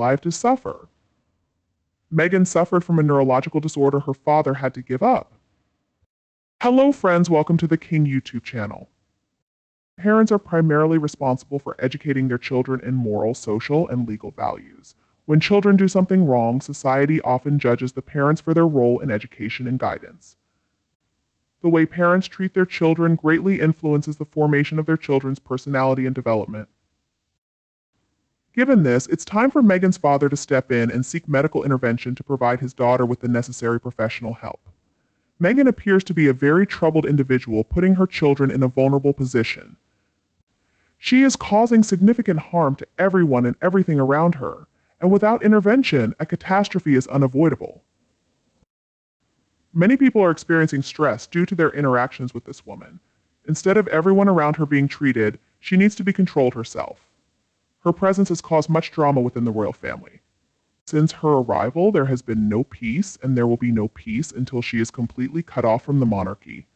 life to suffer. Meghan suffered from a neurological disorder her father had to give up. Hello friends, welcome to the King YouTube channel. Parents are primarily responsible for educating their children in moral, social, and legal values. When children do something wrong, society often judges the parents for their role in education and guidance. The way parents treat their children greatly influences the formation of their children's personality and development. Given this, it's time for Meghan's father to step in and seek medical intervention to provide his daughter with the necessary professional help. Meghan appears to be a very troubled individual, putting her children in a vulnerable position. She is causing significant harm to everyone and everything around her, and without intervention, a catastrophe is unavoidable. Many people are experiencing stress due to their interactions with this woman. Instead of everyone around her being treated, she needs to be controlled herself. Her presence has caused much drama within the royal family. Since her arrival, there has been no peace, and there will be no peace until she is completely cut off from the monarchy.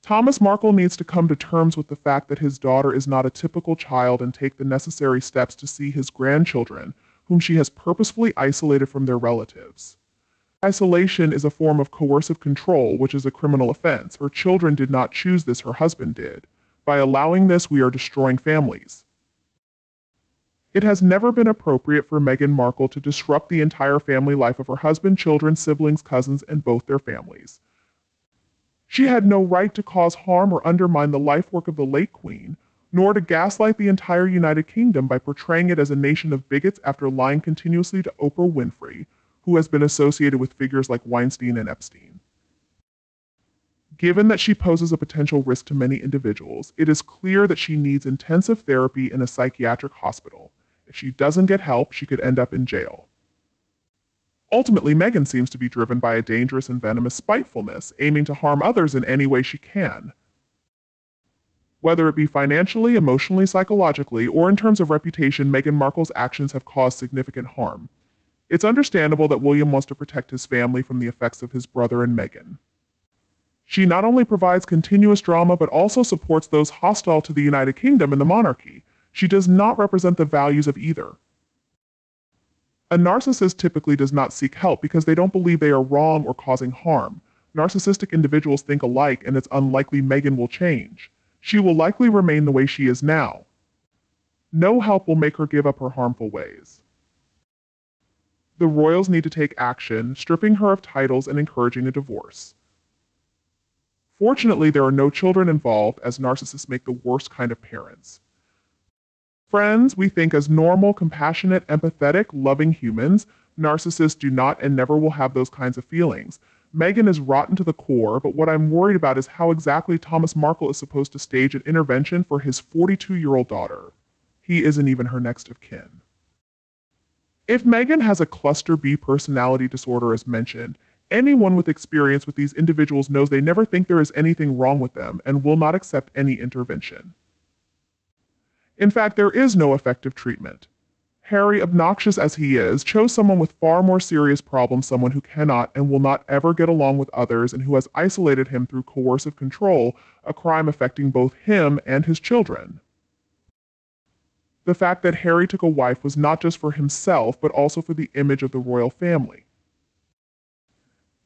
Thomas Markle needs to come to terms with the fact that his daughter is not a typical child and take the necessary steps to see his grandchildren, whom she has purposefully isolated from their relatives. Isolation is a form of coercive control, which is a criminal offense. Her children did not choose this, her husband did. By allowing this, we are destroying families. It has never been appropriate for Meghan Markle to disrupt the entire family life of her husband, children, siblings, cousins, and both their families. She had no right to cause harm or undermine the life work of the late Queen, nor to gaslight the entire United Kingdom by portraying it as a nation of bigots after lying continuously to Oprah Winfrey, who has been associated with figures like Weinstein and Epstein. Given that she poses a potential risk to many individuals, it is clear that she needs intensive therapy in a psychiatric hospital. If she doesn't get help, she could end up in jail. Ultimately, Meghan seems to be driven by a dangerous and venomous spitefulness, aiming to harm others in any way she can. Whether it be financially, emotionally, psychologically, or in terms of reputation, Meghan Markle's actions have caused significant harm. It's understandable that William wants to protect his family from the effects of his brother and Meghan. She not only provides continuous drama, but also supports those hostile to the United Kingdom and the monarchy. She does not represent the values of either. A narcissist typically does not seek help because they don't believe they are wrong or causing harm. Narcissistic individuals think alike, and it's unlikely Meghan will change. She will likely remain the way she is now. No help will make her give up her harmful ways. The royals need to take action, stripping her of titles and encouraging a divorce. Fortunately, there are no children involved, as narcissists make the worst kind of parents. Friends, we think as normal, compassionate, empathetic, loving humans. Narcissists do not and never will have those kinds of feelings. Meghan is rotten to the core, but what I'm worried about is how exactly Thomas Markle is supposed to stage an intervention for his 42-year-old daughter. He isn't even her next of kin. If Meghan has a cluster B personality disorder as mentioned, anyone with experience with these individuals knows they never think there is anything wrong with them and will not accept any intervention. In fact, there is no effective treatment. Harry, obnoxious as he is, chose someone with far more serious problems, someone who cannot and will not ever get along with others and who has isolated him through coercive control, a crime affecting both him and his children. The fact that Harry took a wife was not just for himself, but also for the image of the royal family.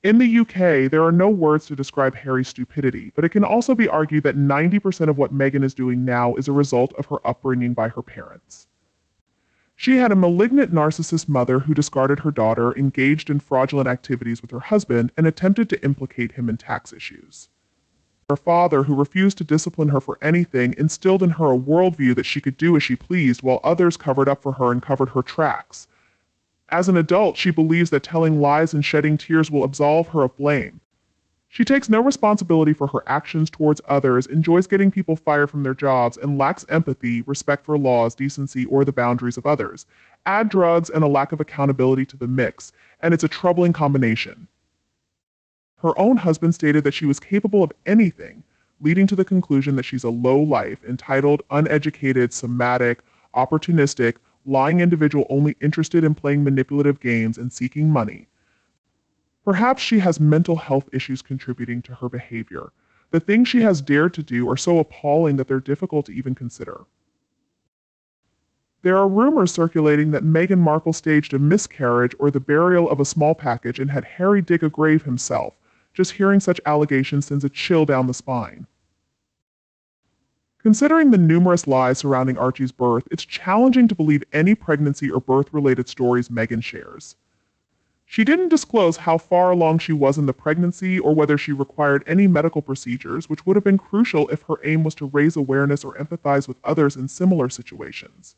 In the UK, there are no words to describe Harry's stupidity, but it can also be argued that 90% of what Meghan is doing now is a result of her upbringing by her parents. She had a malignant narcissist mother who discarded her daughter, engaged in fraudulent activities with her husband, and attempted to implicate him in tax issues. Her father, who refused to discipline her for anything, instilled in her a worldview that she could do as she pleased, while others covered up for her and covered her tracks. As an adult, she believes that telling lies and shedding tears will absolve her of blame. She takes no responsibility for her actions towards others, enjoys getting people fired from their jobs, and lacks empathy, respect for laws, decency, or the boundaries of others. Add drugs and a lack of accountability to the mix, and it's a troubling combination. Her own husband stated that she was capable of anything, leading to the conclusion that she's a low-life, entitled, uneducated, somatic, opportunistic, lying individual only interested in playing manipulative games and seeking money. Perhaps she has mental health issues contributing to her behavior. The things she has dared to do are so appalling that they're difficult to even consider. There are rumors circulating that Meghan Markle staged a miscarriage or the burial of a small package and had Harry dig a grave himself. Just hearing such allegations sends a chill down the spine. Considering the numerous lies surrounding Archie's birth, it's challenging to believe any pregnancy or birth-related stories Meghan shares. She didn't disclose how far along she was in the pregnancy or whether she required any medical procedures, which would have been crucial if her aim was to raise awareness or empathize with others in similar situations.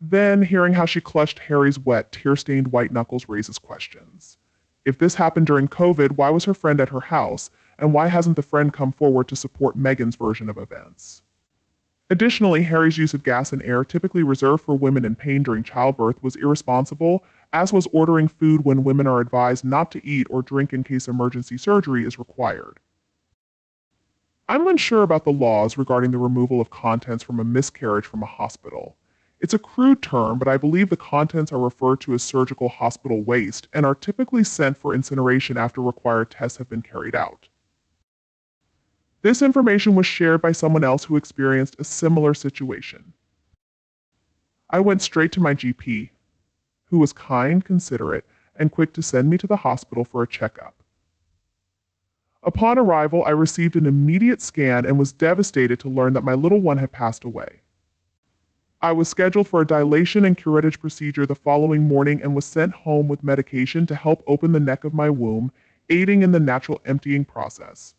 Then, hearing how she clutched Harry's wet, tear-stained white knuckles raises questions. If this happened during COVID, why was her friend at her house? And why hasn't the friend come forward to support Meghan's version of events? Additionally, Harry's use of gas and air, typically reserved for women in pain during childbirth, was irresponsible, as was ordering food when women are advised not to eat or drink in case emergency surgery is required. I'm unsure about the laws regarding the removal of contents from a miscarriage from a hospital. It's a crude term, but I believe the contents are referred to as surgical hospital waste and are typically sent for incineration after required tests have been carried out. This information was shared by someone else who experienced a similar situation. I went straight to my GP, who was kind, considerate, and quick to send me to the hospital for a checkup. Upon arrival, I received an immediate scan and was devastated to learn that my little one had passed away. I was scheduled for a dilation and curettage procedure the following morning and was sent home with medication to help open the neck of my womb, aiding in the natural emptying process.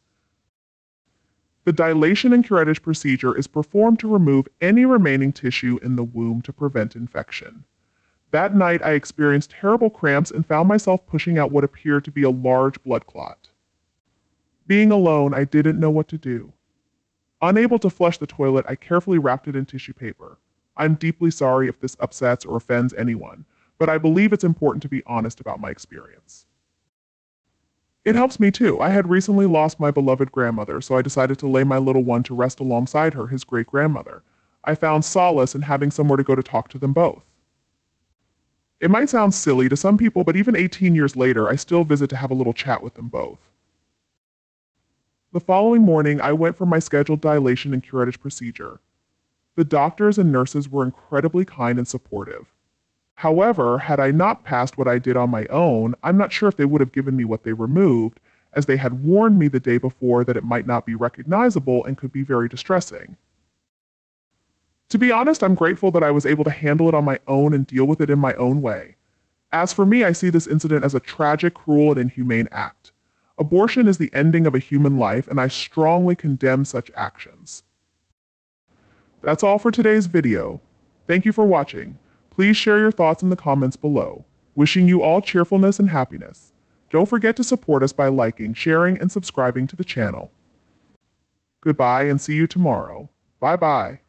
The dilation and curettage procedure is performed to remove any remaining tissue in the womb to prevent infection. That night, I experienced terrible cramps and found myself pushing out what appeared to be a large blood clot. Being alone, I didn't know what to do. Unable to flush the toilet, I carefully wrapped it in tissue paper. I'm deeply sorry if this upsets or offends anyone, but I believe it's important to be honest about my experience. It helps me too. I had recently lost my beloved grandmother, so I decided to lay my little one to rest alongside her, his great-grandmother. I found solace in having somewhere to go to talk to them both. It might sound silly to some people, but even 18 years later, I still visit to have a little chat with them both. The following morning, I went for my scheduled dilation and curettage procedure. The doctors and nurses were incredibly kind and supportive. However, had I not passed what I did on my own, I'm not sure if they would have given me what they removed, as they had warned me the day before that it might not be recognizable and could be very distressing. To be honest, I'm grateful that I was able to handle it on my own and deal with it in my own way. As for me, I see this incident as a tragic, cruel, and inhumane act. Abortion is the ending of a human life, and I strongly condemn such actions. That's all for today's video. Thank you for watching. Please share your thoughts in the comments below. Wishing you all cheerfulness and happiness. Don't forget to support us by liking, sharing, and subscribing to the channel. Goodbye and see you tomorrow. Bye-bye.